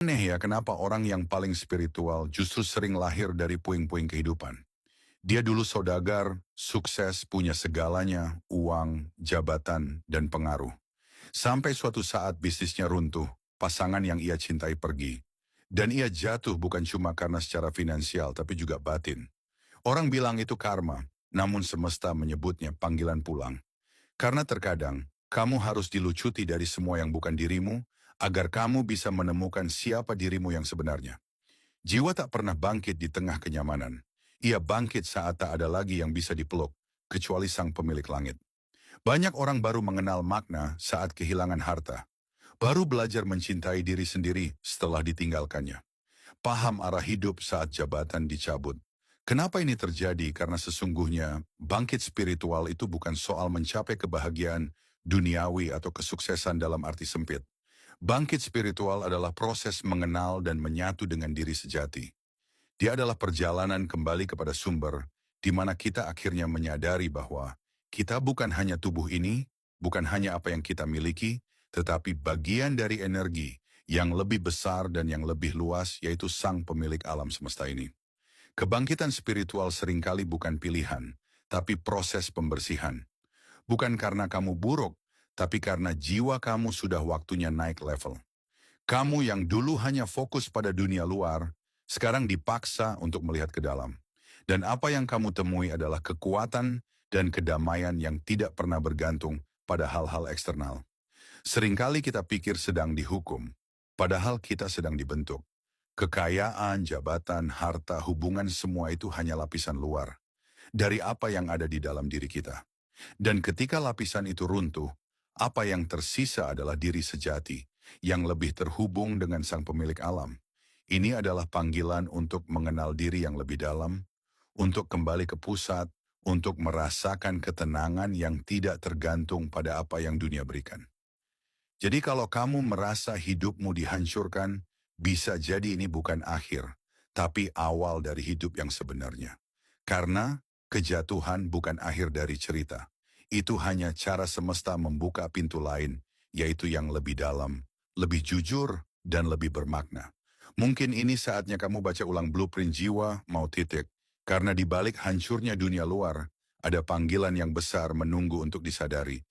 Aneh ya kenapa orang yang paling spiritual justru sering lahir dari puing-puing kehidupan. Dia dulu saudagar, sukses, punya segalanya, uang, jabatan, dan pengaruh. Sampai suatu saat bisnisnya runtuh, pasangan yang ia cintai pergi. Dan ia jatuh bukan cuma karena secara finansial tapi juga batin. Orang bilang itu karma, namun semesta menyebutnya panggilan pulang. Karena terkadang, kamu harus dilucuti dari semua yang bukan dirimu, agar kamu bisa menemukan siapa dirimu yang sebenarnya. Jiwa tak pernah bangkit di tengah kenyamanan. Ia bangkit saat tak ada lagi yang bisa dipeluk, kecuali sang pemilik langit. Banyak orang baru mengenal makna saat kehilangan harta. Baru belajar mencintai diri sendiri setelah ditinggalkannya. Paham arah hidup saat jabatan dicabut. Kenapa ini terjadi? Karena sesungguhnya bangkit spiritual itu bukan soal mencapai kebahagiaan duniawi atau kesuksesan dalam arti sempit. Bangkit spiritual adalah proses mengenal dan menyatu dengan diri sejati. Dia adalah perjalanan kembali kepada sumber, di mana kita akhirnya menyadari bahwa kita bukan hanya tubuh ini, bukan hanya apa yang kita miliki, tetapi bagian dari energi yang lebih besar dan yang lebih luas, yaitu sang pemilik alam semesta ini. Kebangkitan spiritual seringkali bukan pilihan, tapi proses pembersihan. Bukan karena kamu buruk, tapi karena jiwa kamu sudah waktunya naik level. Kamu yang dulu hanya fokus pada dunia luar, sekarang dipaksa untuk melihat ke dalam. Dan apa yang kamu temui adalah kekuatan dan kedamaian yang tidak pernah bergantung pada hal-hal eksternal. Seringkali kita pikir sedang dihukum, padahal kita sedang dibentuk. Kekayaan, jabatan, harta, hubungan semua itu hanya lapisan luar dari apa yang ada di dalam diri kita. Dan ketika lapisan itu runtuh, apa yang tersisa adalah diri sejati yang lebih terhubung dengan sang pemilik alam. Ini adalah panggilan untuk mengenal diri yang lebih dalam, untuk kembali ke pusat, untuk merasakan ketenangan yang tidak tergantung pada apa yang dunia berikan. Jadi kalau kamu merasa hidupmu dihancurkan, bisa jadi ini bukan akhir, tapi awal dari hidup yang sebenarnya. Karena kejatuhan bukan akhir dari cerita. Itu hanya cara semesta membuka pintu lain, yaitu yang lebih dalam, lebih jujur, dan lebih bermakna. Mungkin ini saatnya kamu baca ulang blueprint jiwa, mau titik. Karena di balik hancurnya dunia luar, ada panggilan yang besar menunggu untuk disadari.